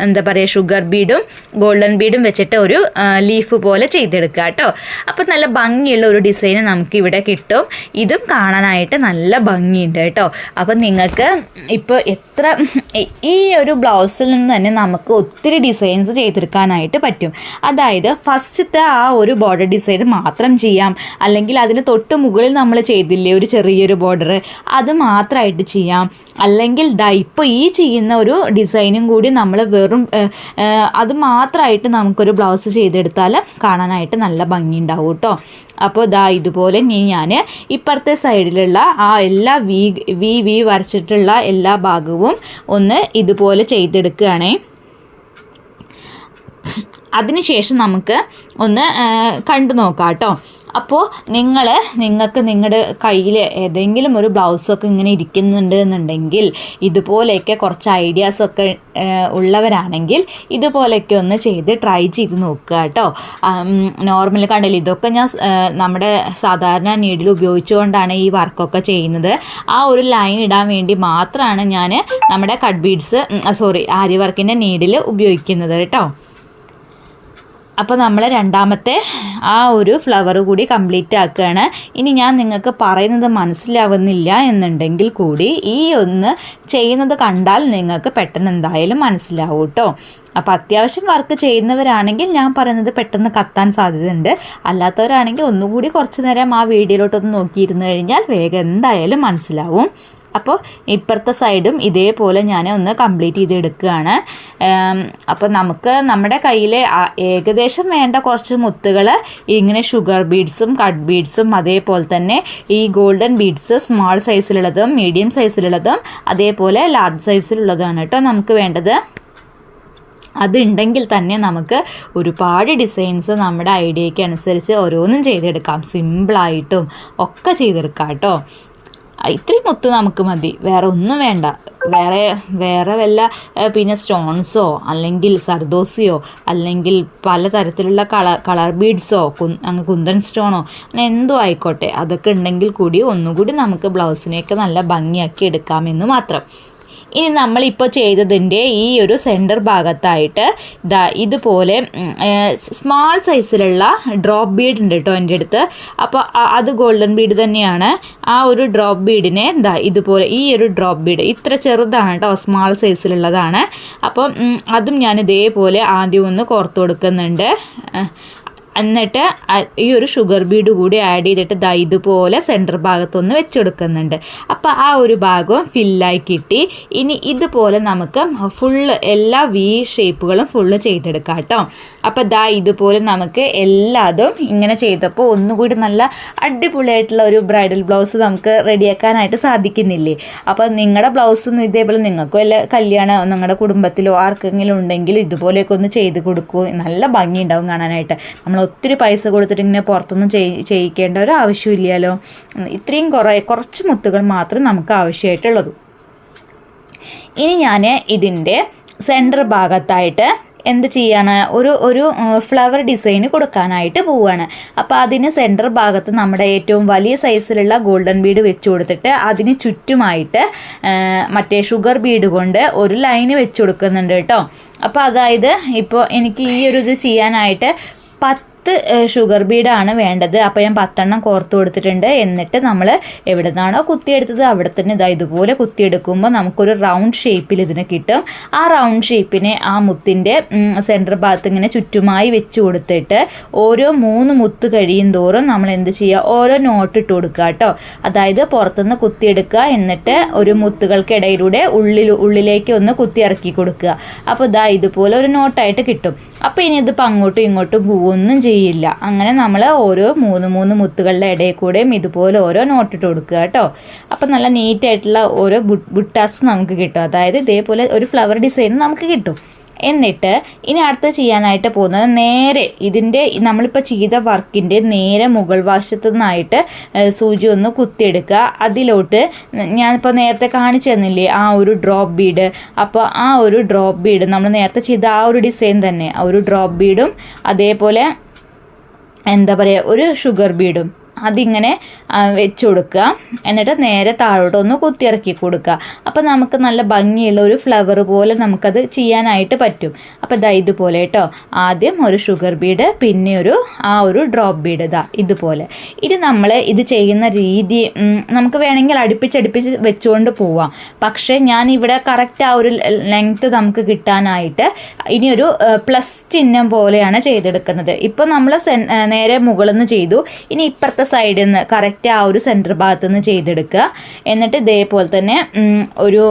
എന്താ പറയുക, ഷുഗർ ബീഡും ഗോൾഡൻ ബീഡും വെച്ചിട്ട് ഒരു ലീഫ് പോലെ ചെയ്തെടുക്കുക കേട്ടോ. അപ്പോൾ നല്ല ഭംഗിയുള്ള ഒരു ഡിസൈൻ നമുക്ക് ഇവിടെ കിട്ടും. ഇതും കാണാനായിട്ട് നല്ല ഭംഗിയുണ്ട് കേട്ടോ. അപ്പം നിങ്ങൾക്ക് ഇപ്പോൾ ഈ ഒരു ബ്ലൗസിൽ നിന്ന് തന്നെ നമുക്ക് ഒത്തിരി ഡിസൈൻസ് ചെയ്തെടുക്കാനായിട്ട് പറ്റും. അതായത് ഫസ്റ്റത്തെ ആ ഒരു ബോർഡർ ഡിസൈൻ മാത്രം ചെയ്യാം, അല്ലെങ്കിൽ അതിന് തൊട്ട് മുകളിൽ നമ്മൾ ചെയ്തില്ലേ ഒരു ചെറിയൊരു ബോർഡർ, അത് മാത്രമായിട്ട് ചെയ്യാം. അല്ലെങ്കിൽ ഇപ്പോൾ ഈ ചെയ്യുന്ന ഒരു ഡിസൈനും കൂടി നമ്മൾ വെറും അത് മാത്രമായിട്ട് നമുക്കൊരു ബ്ലൗസ് ചെയ്തെടുത്താൽ കാണാനായിട്ട് നല്ല ഭംഗിയുണ്ടാവും കേട്ടോ. അപ്പോൾ ഇതുപോലെ ഞാൻ ഇപ്പുറത്തെ സൈഡിലുള്ള ആ എല്ലാ വി വരച്ചിട്ടുള്ള എല്ലാ ഭാഗവും ഒന്ന് ഇതുപോലെ ചെയ്തെടുക്കുകയാണേ. അതിനുശേഷം നമുക്ക് ഒന്ന് കണ്ടു നോക്കാം കേട്ടോ. അപ്പോൾ നിങ്ങൾക്ക് നിങ്ങളുടെ കയ്യിൽ ഏതെങ്കിലും ഒരു ബ്ലൗസൊക്കെ ഇങ്ങനെ ഇരിക്കുന്നുണ്ട് എന്നുണ്ടെങ്കിൽ, ഇതുപോലെയൊക്കെ കുറച്ച് ഐഡിയാസൊക്കെ ഉള്ളവരാണെങ്കിൽ ഇതുപോലെയൊക്കെ ഒന്ന് ചെയ്ത് ട്രൈ ചെയ്ത് നോക്കുക കേട്ടോ. നോർമൽ കണ്ടില്ല, ഇതൊക്കെ ഞാൻ നമ്മുടെ സാധാരണ നീഡിൽ ഉപയോഗിച്ചുകൊണ്ടാണ് ഈ വർക്കൊക്കെ ചെയ്യുന്നത്. ആ ഒരു ലൈൻ ഇടാൻ വേണ്ടി മാത്രമാണ് ഞാൻ നമ്മുടെ കട്ട് ബീഡ്സ് ആരി വർക്കിൻ്റെ നീഡിൽ ഉപയോഗിക്കുന്നത് കേട്ടോ. അപ്പോൾ നമ്മൾ രണ്ടാമത്തെ ആ ഒരു ഫ്ലവർ കൂടി കംപ്ലീറ്റ് ആക്കുകയാണ്. ഇനി ഞാൻ നിങ്ങൾക്ക് പറയുന്നത് മനസ്സിലാവുന്നില്ല എന്നുണ്ടെങ്കിൽ കൂടി ഈ ഒന്ന് ചെയ്യുന്നത് കണ്ടാൽ നിങ്ങൾക്ക് പെട്ടെന്ന് എന്തായാലും മനസ്സിലാവും കേട്ടോ. അപ്പോൾ അത്യാവശ്യം വർക്ക് ചെയ്യുന്നവരാണെങ്കിൽ ഞാൻ പറയുന്നത് പെട്ടെന്ന് കത്താൻ സാധ്യതയുണ്ട്. അല്ലാത്തവരാണെങ്കിൽ ഒന്നുകൂടി കുറച്ച് നേരം ആ വീഡിയോയിലോട്ടൊന്ന് നോക്കിയിരുന്നു കഴിഞ്ഞാൽ വേഗം എന്തായാലും മനസ്സിലാവും. അപ്പോൾ ഇപ്പുറത്തെ സൈഡും ഇതേപോലെ ഞാൻ ഒന്ന് കംപ്ലീറ്റ് ചെയ്തെടുക്കുകയാണ്. അപ്പോൾ നമുക്ക് നമ്മുടെ കയ്യിൽ ഏകദേശം വേണ്ട കുറച്ച് മുത്തുകൾ ഇങ്ങനെ ഷുഗർ ബീഡ്സും കട്ട് ബീഡ്സും അതേപോലെ തന്നെ ഈ ഗോൾഡൻ ബീഡ്സ് സ്മോൾ സൈസിലുള്ളതും മീഡിയം സൈസിലുള്ളതും അതേപോലെ ലാർജ് സൈസിലുള്ളതാണ് കേട്ടോ നമുക്ക് വേണ്ടത്. അതുണ്ടെങ്കിൽ തന്നെ നമുക്ക് ഒരുപാട് ഡിസൈൻസ് നമ്മുടെ ഐഡിയയ്ക്ക് അനുസരിച്ച് ഓരോന്നും ചെയ്തെടുക്കാം. സിമ്പിളായിട്ടും ഒക്കെ ചെയ്തെടുക്കാം കേട്ടോ. ഇത്രയും മുത്ത് നമുക്ക് മതി, വേറെ ഒന്നും വേണ്ട. വേറെ വല്ല പിന്നെ സ്റ്റോൺസോ അല്ലെങ്കിൽ സർദോസിയോ അല്ലെങ്കിൽ പലതരത്തിലുള്ള കളർ ബീഡ്സോ അങ്ങ് കുന്തൻ സ്റ്റോണോ അങ്ങനെ എന്തോ ആയിക്കോട്ടെ, അതൊക്കെ ഉണ്ടെങ്കിൽ കൂടി ഒന്നുകൂടി നമുക്ക് ബ്ലൗസിനെയൊക്കെ നല്ല ഭംഗിയാക്കി എടുക്കാമെന്ന് മാത്രം. ഇനി നമ്മളിപ്പോൾ ചെയ്തതിൻ്റെ ഈ ഒരു സെൻറ്റർ ഭാഗത്തായിട്ട് ഇതുപോലെ സ്മാൾ സൈസിലുള്ള ഡ്രോപ്പ് ബീഡ് ഉണ്ട് കേട്ടോ എൻ്റെ അടുത്ത്. അപ്പോൾ അത് ഗോൾഡൻ ബീഡ് തന്നെയാണ്. ആ ഒരു ഡ്രോപ്പ് ബീഡിനെ ഇതുപോലെ ഈ ഒരു ഡ്രോപ്പ് ബീഡ് ഇത്ര ചെറുതാണ് കേട്ടോ, സ്മാൾ സൈസിലുള്ളതാണ്. അപ്പം അതും ഞാൻ ഇതേപോലെ ആദ്യം ഒന്ന് കോർത്ത് കൊടുക്കുന്നുണ്ട്. എന്നിട്ട് ഈ ഒരു ഷുഗർ ബീഡ് കൂടി ആഡ് ചെയ്തിട്ട് ഇതുപോലെ സെൻറ്റർ ഭാഗത്തൊന്ന് വെച്ചെടുക്കുന്നുണ്ട്. അപ്പോൾ ആ ഒരു ഭാഗവും ഫില്ലായി കിട്ടി. ഇനി ഇതുപോലെ നമുക്ക് ഫുള്ള് എല്ലാ വി ഷേപ്പുകളും ഫുള്ള് ചെയ്തെടുക്കാം കേട്ടോ. അപ്പോൾ ഇതുപോലെ നമുക്ക് എല്ലാതും ഇങ്ങനെ ചെയ്തപ്പോൾ ഒന്നുകൂടി നല്ല അടിപൊളിയായിട്ടുള്ള ഒരു ബ്രൈഡൽ ബ്ലൗസ് നമുക്ക് റെഡിയാക്കാനായിട്ട് സാധിക്കുന്നില്ലേ. അപ്പോൾ നിങ്ങളുടെ ബ്ലൗസൊന്നും ഇതേപോലെ നിങ്ങൾക്കും വല്ല കല്യാണമോ നിങ്ങളുടെ കുടുംബത്തിലോ ആർക്കെങ്കിലും ഉണ്ടെങ്കിൽ ഇതുപോലെയൊക്കെ ഒന്ന് ചെയ്ത് കൊടുക്കൂ. നല്ല ഭംഗിയുണ്ടാവും കാണാനായിട്ട്. നമ്മൾ ഒത്തിരി പൈസ കൊടുത്തിട്ട് ഇങ്ങനെ പുറത്തൊന്നും ചെയ്യിക്കേണ്ട ഒരു ആവശ്യമില്ലല്ലോ. ഇത്രയും കുറച്ച് മുത്തുകൾ മാത്രം നമുക്ക് ആവശ്യമായിട്ടുള്ളൂ. ഇനി ഞാൻ ഇതിൻ്റെ സെൻറ്റർ ഭാഗത്തായിട്ട് എന്ത് ചെയ്യാണ്, ഒരു ഫ്ലവർ ഡിസൈൻ കൊടുക്കാനായിട്ട് പോവുകയാണ്. അപ്പോൾ അതിന് സെൻറ്റർ ഭാഗത്ത് നമ്മുടെ ഏറ്റവും വലിയ സൈസിലുള്ള ഗോൾഡൻ ബീഡ് വെച്ച് കൊടുത്തിട്ട് അതിന് ചുറ്റുമായിട്ട് മറ്റേ ഷുഗർ ബീഡ് കൊണ്ട് ഒരു ലൈന് വെച്ച് കൊടുക്കുന്നുണ്ട് കേട്ടോ. അപ്പോൾ അതായത് ഇപ്പോൾ എനിക്ക് ഈ ഒരു ഇത് ചെയ്യാനായിട്ട് 10 ഷുഗർ ബീഡാണ് വേണ്ടത്. അപ്പോൾ ഞാൻ 10 എണ്ണം കോർത്ത് കൊടുത്തിട്ടുണ്ട്. എന്നിട്ട് നമ്മൾ എവിടെ നിന്നാണോ കുത്തിയെടുത്തത് അവിടെ തന്നെ ഇതുപോലെ കുത്തിയെടുക്കുമ്പോൾ നമുക്കൊരു റൗണ്ട് ഷേപ്പിൽ ഇതിന് കിട്ടും. ആ റൗണ്ട് ഷേപ്പിനെ ആ മുത്തിൻ്റെ സെൻറ്റർ ഭാഗത്ത് ഇങ്ങനെ ചുറ്റുമായി വെച്ച് കൊടുത്തിട്ട് ഓരോ 3 മുത്ത് കഴിയും തോറും നമ്മൾ എന്ത് ചെയ്യുക, ഓരോ നോട്ട് ഇട്ട് കൊടുക്കുക കേട്ടോ. അതായത് പുറത്തുനിന്ന് കുത്തിയെടുക്കുക, എന്നിട്ട് ഒരു മുത്തുകൾക്കിടയിലൂടെ ഉള്ളിലേക്ക് ഒന്ന് കുത്തി ഇറക്കി കൊടുക്കുക. അപ്പോൾ ഇതുപോലെ ഒരു നോട്ടായിട്ട് കിട്ടും. അപ്പോൾ ഇനി ഇതിപ്പോൾ അങ്ങോട്ടും ഇങ്ങോട്ടും പോവൊന്നും ചെയ്യില്ല. അങ്ങനെ നമ്മൾ ഓരോ 3 മുത്തുകളുടെ ഇടയിൽ കൂടെയും ഇതുപോലെ ഓരോ നോട്ടിട്ട് കൊടുക്കുക കേട്ടോ. അപ്പം നല്ല നീറ്റായിട്ടുള്ള ഓരോ ബുട്ടാസ് നമുക്ക് കിട്ടും. അതായത് ഇതേപോലെ ഒരു ഫ്ലവർ ഡിസൈൻ നമുക്ക് കിട്ടും. എന്നിട്ട് ഇനി അടുത്ത് ചെയ്യാനായിട്ട് പോകുന്നത് നേരെ ഇതിൻ്റെ നമ്മളിപ്പോൾ ചെയ്ത വർക്കിൻ്റെ നേരെ മുകൾ വശത്തു നിന്നായിട്ട് സൂചി ഒന്ന് കുത്തിയെടുക്കുക. അതിലോട്ട് ഞാനിപ്പോൾ നേരത്തെ കാണിച്ചു തന്നില്ലേ ആ ഒരു ഡ്രോപ്പ് ബീഡ്. അപ്പോൾ ആ ഒരു ഡ്രോപ്പ് ബീഡ് നമ്മൾ നേരത്തെ ചെയ്ത ആ ഒരു ഡിസൈൻ തന്നെ, ആ ഒരു ഡ്രോപ്പ് ബീഡും അതേപോലെ എന്താ പറയുക ഒരു ഷുഗർ ബീഡും അതിങ്ങനെ വെച്ച് കൊടുക്കുക. എന്നിട്ട് നേരെ താഴോട്ട് ഒന്ന് കുത്തിയിറക്കി കൊടുക്കുക. അപ്പോൾ നമുക്ക് നല്ല ഭംഗിയുള്ള ഒരു ഫ്ലവർ പോലെ നമുക്കത് ചെയ്യാനായിട്ട് പറ്റും. അപ്പോൾ ഇതാ ഇതുപോലെ കേട്ടോ. ആദ്യം ഒരു ഷുഗർ ബീഡ്, പിന്നെ ഒരു ഡ്രോപ്പ് ബീഡ്, ഇതുപോലെ. ഇനി നമ്മൾ ഇത് ചെയ്യുന്ന രീതി നമുക്ക് വേണമെങ്കിൽ അടുപ്പിച്ചടുപ്പിച്ച് വെച്ചുകൊണ്ട് പോവാം. പക്ഷേ ഞാനിവിടെ കറക്റ്റ് ആ ഒരു ലെങ്ത്ത് നമുക്ക് കിട്ടാനായിട്ട് ഇനിയൊരു പ്ലസ് ചിഹ്നം പോലെയാണ് ചെയ്തെടുക്കുന്നത്. ഇപ്പോൾ നമ്മൾ നേരെ മുകളിൽ നിന്ന് ചെയ്തു. ഇനി ഇപ്പുറത്തെ സൈഡിൽ നിന്ന് കറക്റ്റ് ആ ഒരു സെൻറ്റർ ഭാഗത്തു നിന്ന് ചെയ്തെടുക്കുക. എന്നിട്ട് ഇതേപോലെ തന്നെ ഒരു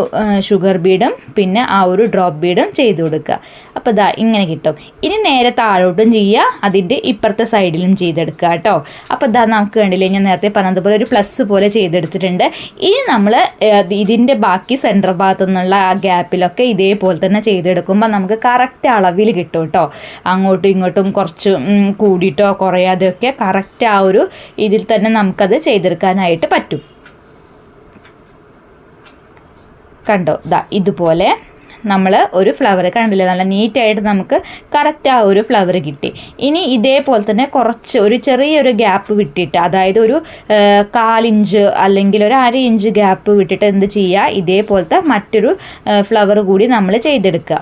ഷുഗർ ബീഡും പിന്നെ ആ ഒരു ഡ്രോപ്പ് ബീഡും ചെയ്ത് കൊടുക്കുക. അപ്പോൾ ഇങ്ങനെ കിട്ടും. ഇനി നേരെ താഴോട്ടും ചെയ്യുക, അതിൻ്റെ ഇപ്പുറത്തെ സൈഡിലും ചെയ്തെടുക്കുക കേട്ടോ. അപ്പോൾ നമുക്ക് കണ്ടില്ലേ, ഞാൻ നേരത്തെ പറഞ്ഞതുപോലെ ഒരു പ്ലസ് പോലെ ചെയ്തെടുത്തിട്ടുണ്ട്. ഇനി നമ്മൾ ഇതിൻ്റെ ബാക്കി സെൻറ്റർ ഭാഗത്തു നിന്നുള്ള ആ ഗ്യാപ്പിലൊക്കെ ഇതേപോലെ തന്നെ ചെയ്തെടുക്കുമ്പോൾ നമുക്ക് കറക്റ്റ് അളവിൽ കിട്ടും കേട്ടോ. അങ്ങോട്ടും ഇങ്ങോട്ടും കുറച്ച് കൂടിയിട്ടോ കുറയാതെയൊക്കെ കറക്റ്റ് ആ ഒരു ഇതിൽ തന്നെ നമുക്കത് ചെയ്തെടുക്കാനായിട്ട് പറ്റും. കണ്ടോ, ഇതുപോലെ നമ്മൾ ഒരു ഫ്ലവർ കണ്ടില്ലേ, നല്ല നീറ്റായിട്ട് നമുക്ക് കറക്റ്റ് ആ ഒരു ഫ്ലവർ കിട്ടി. ഇനി ഇതേപോലെ തന്നെ ഒരു ചെറിയൊരു ഗ്യാപ്പ് വിട്ടിട്ട്, അതായത് ഒരു 1/4 ഇഞ്ച് അല്ലെങ്കിൽ ഒരു 1/2 ഇഞ്ച് ഗ്യാപ്പ് വിട്ടിട്ട് എന്ത് ചെയ്യുക, ഇതേപോലത്തെ മറ്റൊരു ഫ്ലവർ കൂടി നമ്മൾ ചെയ്തെടുക്കുക.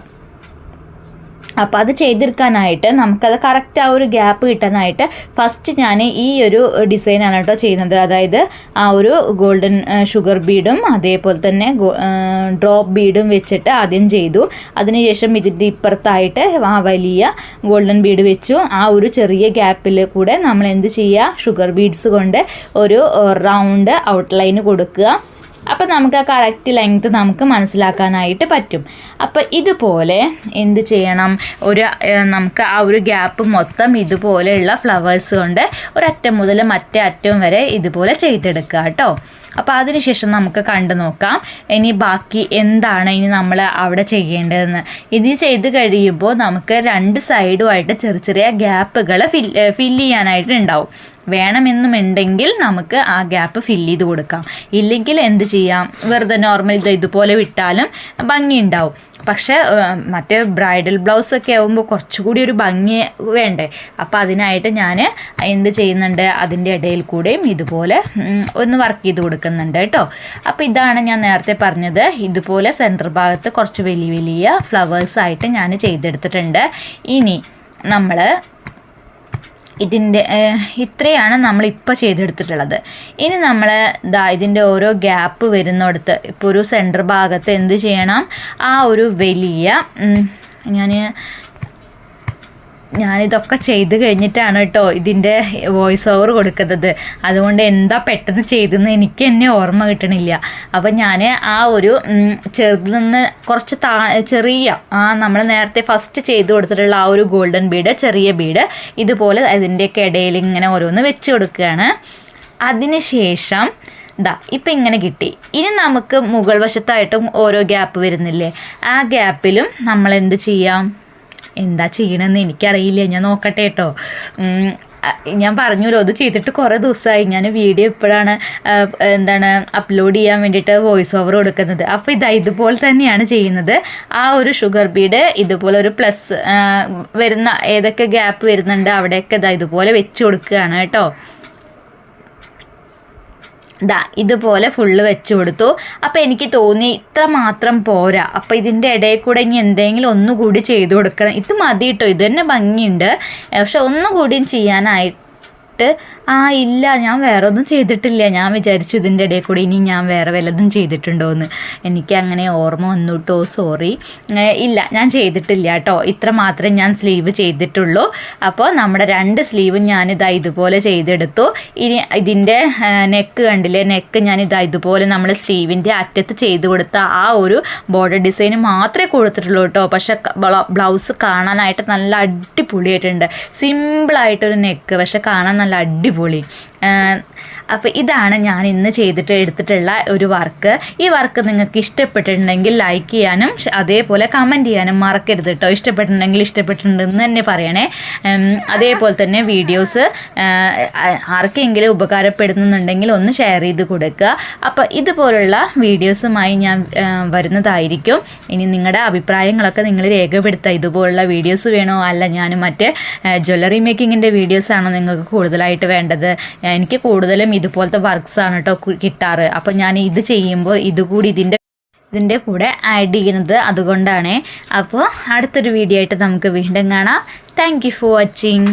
അപ്പോൾ അത് ചെയ്തെടുക്കാനായിട്ട് നമുക്കത് കറക്റ്റ് ആ ഒരു ഗ്യാപ്പ് കിട്ടാനായിട്ട് ഫസ്റ്റ് ഞാൻ ഈ ഒരു ഡിസൈനാണ് കേട്ടോ ചെയ്യുന്നത്. അതായത് ആ ഒരു ഗോൾഡൻ ഷുഗർ ബീഡും അതേപോലെ തന്നെ ഡ്രോപ്പ് ബീഡും വെച്ചിട്ട് ആദ്യം ചെയ്തു. അതിനുശേഷം ഇതിൻ്റെ ഇപ്പുറത്തായിട്ട് ആ വലിയ ഗോൾഡൻ ബീഡ് വെച്ചു. ആ ഒരു ചെറിയ ഗ്യാപ്പിൽ കൂടെ നമ്മൾ എന്ത് ചെയ്യുക, ഷുഗർ ബീഡ്സ് കൊണ്ട് ഒരു റൗണ്ട് ഔട്ട്ലൈൻ കൊടുക്കുക. അപ്പോൾ നമുക്ക് ആ കറക്റ്റ് ലെങ്ത്ത് നമുക്ക് മനസ്സിലാക്കാനായിട്ട് പറ്റും. അപ്പോൾ ഇതുപോലെ എന്ത് ചെയ്യണം, നമുക്ക് ആ ഒരു ഗ്യാപ്പ് മൊത്തം ഇതുപോലെയുള്ള ഫ്ലവേഴ്സ് കൊണ്ട് ഒരറ്റം മുതൽ മറ്റേ അറ്റം വരെ ഇതുപോലെ ചെയ്തെടുക്കുക കേട്ടോ. അപ്പോൾ അതിനുശേഷം നമുക്ക് കണ്ടു നോക്കാം ഇനി ബാക്കി എന്താണ് ഇനി നമ്മൾ അവിടെ ചെയ്യേണ്ടതെന്ന്. ഇത് ചെയ്ത് കഴിയുമ്പോൾ നമുക്ക് 2 സൈഡുമായിട്ട് ചെറിയ ചെറിയ ഗ്യാപ്പുകൾ ഫില്ല് ചെയ്യാനായിട്ട് ഉണ്ടാവും. വേണമെന്നുമുണ്ടെങ്കിൽ നമുക്ക് ആ ഗ്യാപ്പ് ഫില്ല് ചെയ്ത് കൊടുക്കാം. ഇല്ലെങ്കിൽ എന്ത് ചെയ്യാം, വെറുതെ നോർമൽ ഇതുപോലെ വിട്ടാലും ഭംഗിയുണ്ടാവും. പക്ഷേ മറ്റേ ബ്രൈഡൽ ബ്ലൗസൊക്കെ ആകുമ്പോൾ കുറച്ചുകൂടി ഒരു ഭംഗി വേണ്ടേ. അപ്പോൾ അതിനായിട്ട് ഞാൻ എന്ത് ചെയ്യുന്നുണ്ട്, അതിൻ്റെ ഇടയിൽ കൂടെയും ഇതുപോലെ ഒന്ന് വർക്ക് ചെയ്ത് കൊടുക്കുന്നുണ്ട് കേട്ടോ. അപ്പോൾ ഇതാണ് ഞാൻ നേരത്തെ പറഞ്ഞത്. ഇതുപോലെ സെൻറ്റർ ഭാഗത്ത് കുറച്ച് വലിയ വലിയ ഫ്ലവേഴ്സായിട്ട് ഞാൻ ചെയ്തെടുത്തിട്ടുണ്ട്. ഇനി നമ്മൾ ഇതിൻ്റെ ഇത്രയാണ് നമ്മളിപ്പോൾ ചെയ്തെടുത്തിട്ടുള്ളത്. ഇനി നമ്മൾ ഇതിൻ്റെ ഓരോ ഗ്യാപ്പ് വരുന്നിടത്ത് ഇപ്പോൾ ഒരു സെൻറ്റർ ഭാഗത്ത് എന്ത് ചെയ്യണം, ആ ഒരു വലിയ ഞാനിതൊക്കെ ചെയ്ത് കഴിഞ്ഞിട്ടാണ് കേട്ടോ ഇതിൻ്റെ വോയിസ് ഓവർ കൊടുക്കുന്നത്. അതുകൊണ്ട് എന്താ പെട്ടെന്ന് ചെയ്തെന്ന് എനിക്ക് തന്നെ ഓർമ്മ കിട്ടണില്ല. അപ്പം ഞാൻ ആ ഒരു ചെറുതിൽ നിന്ന് കുറച്ച് ചെറിയ നമ്മൾ നേരത്തെ ഫസ്റ്റ് ചെയ്ത് കൊടുത്തിട്ടുള്ള ആ ഒരു ഗോൾഡൻ ബീഡ്, ചെറിയ ബീഡ് ഇതുപോലെ അതിൻ്റെയൊക്കെ ഇടയിൽ ഇങ്ങനെ ഓരോന്ന് വെച്ച് കൊടുക്കുകയാണ്. അതിനുശേഷം ഇപ്പം ഇങ്ങനെ കിട്ടി. ഇനി നമുക്ക് മുകൾ വശത്തായിട്ടും ഓരോ ഗ്യാപ്പ് വരുന്നില്ലേ, ആ ഗ്യാപ്പിലും നമ്മൾ എന്ത് ചെയ്യാം, എന്താ ചെയ്യണമെന്ന് എനിക്കറിയില്ല, ഞാൻ നോക്കട്ടെ കേട്ടോ. ഞാൻ പറഞ്ഞല്ലോ, അത് ചെയ്തിട്ട് കുറേ ദിവസമായി. ഞാൻ വീഡിയോ ഇപ്പോഴാണ് അപ്ലോഡ് ചെയ്യാൻ വേണ്ടിയിട്ട് വോയിസ് ഓവർ കൊടുക്കുന്നത്. അപ്പോൾ ഇതുപോലെ തന്നെയാണ് ചെയ്യുന്നത്. ആ ഒരു ഷുഗർ ബീഡ് ഇതുപോലെ ഒരു പ്ലസ് വരുന്ന ഏതൊക്കെ ഗ്യാപ്പ് വരുന്നുണ്ട് അവിടെയൊക്കെ ഇതുപോലെ വെച്ച് കൊടുക്കുകയാണ് കേട്ടോ. ഇതുപോലെ ഫുള്ള് വെച്ച് കൊടുത്തു. അപ്പോൾ എനിക്ക് തോന്നി ഇത്ര മാത്രം പോരാ, അപ്പോൾ ഇതിൻ്റെ ഇടയിൽ കൂടെ ഇനി എന്തെങ്കിലും ഒന്നുകൂടി ചെയ്ത് കൊടുക്കണം. ഇത് മതി കേട്ടോ, ഇത് തന്നെ ഭംഗിയുണ്ട്. പക്ഷെ ഒന്നുകൂടിയും ചെയ്യാനായിട്ട് ഇല്ല, ഞാൻ വേറെ ഒന്നും ചെയ്തിട്ടില്ല. ഞാൻ വിചാരിച്ചു ഇതിൻ്റെ ഇടയിൽ കൂടി ഇനി ഞാൻ വേറെ വല്ലതും ചെയ്തിട്ടുണ്ടോ എന്ന്. എനിക്ക് അങ്ങനെ ഓർമ്മ വന്നു കേട്ടോ, സോറി. ഇല്ല, ഞാൻ ചെയ്തിട്ടില്ല കേട്ടോ. ഇത്ര മാത്രമേ ഞാൻ സ്ലീവ് ചെയ്തിട്ടുള്ളൂ. അപ്പോൾ നമ്മുടെ 2 സ്ലീവും ഇതുപോലെ ചെയ്തെടുത്തു. ഇനി ഇതിൻ്റെ നെക്ക് കണ്ടില്ലേ, നെക്ക് ഇതുപോലെ നമ്മൾ സ്ലീവിൻ്റെ അറ്റത്ത് ചെയ്ത് കൊടുത്ത ആ ഒരു ബോർഡർ ഡിസൈൻ മാത്രമേ കൊടുത്തിട്ടുള്ളൂ കേട്ടോ. പക്ഷെ ബ്ലൗസ് കാണാനായിട്ട് നല്ല അടിപൊളിയായിട്ടുണ്ട്. സിമ്പിളായിട്ടൊരു നെക്ക്, പക്ഷെ കാണാൻ നല്ല അടിപൊളി. അപ്പോൾ ഇതാണ് ഞാൻ ഇന്ന് എടുത്തിട്ടുള്ള ഒരു വർക്ക്. ഈ വർക്ക് നിങ്ങൾക്ക് ഇഷ്ടപ്പെട്ടിട്ടുണ്ടെങ്കിൽ ലൈക്ക് ചെയ്യാനും അതേപോലെ കമൻറ്റ് ചെയ്യാനും മറക്കരുത് കേട്ടോ. ഇഷ്ടപ്പെട്ടിട്ടുണ്ടെങ്കിൽ ഇഷ്ടപ്പെട്ടിട്ടുണ്ടെന്ന് തന്നെ പറയണേ. അതേപോലെ തന്നെ വീഡിയോസ് ആർക്കെങ്കിലും ഉപകാരപ്പെടുന്നുണ്ടെങ്കിൽ ഒന്ന് ഷെയർ ചെയ്ത് കൊടുക്കുക. അപ്പോൾ ഇതുപോലുള്ള വീഡിയോസുമായി ഞാൻ വരുന്നതായിരിക്കും. ഇനി നിങ്ങളുടെ അഭിപ്രായങ്ങളൊക്കെ നിങ്ങൾ രേഖപ്പെടുത്തുക. ഇതുപോലുള്ള വീഡിയോസ് വേണോ, അല്ല ഞാൻ മറ്റേ ജ്വല്ലറി മേക്കിങ്ങിൻ്റെ വീഡിയോസാണോ നിങ്ങൾക്ക് കൂടുതലായിട്ട് വേണ്ടത്? എനിക്ക് കൂടുതലും ഇതുപോലത്തെ വർക്ക്സ് ആണ് കേട്ടോ കിട്ടാറ്. അപ്പോൾ ഞാൻ ഇത് ചെയ്യുമ്പോൾ ഇതുകൂടി ഇതിൻ്റെ കൂടെ ആഡ് ചെയ്യുന്നത് അതുകൊണ്ടാണ്. അപ്പോൾ അടുത്തൊരു വീഡിയോ ആയിട്ട് നമുക്ക് വീണ്ടും കാണാം. Thank you for watching.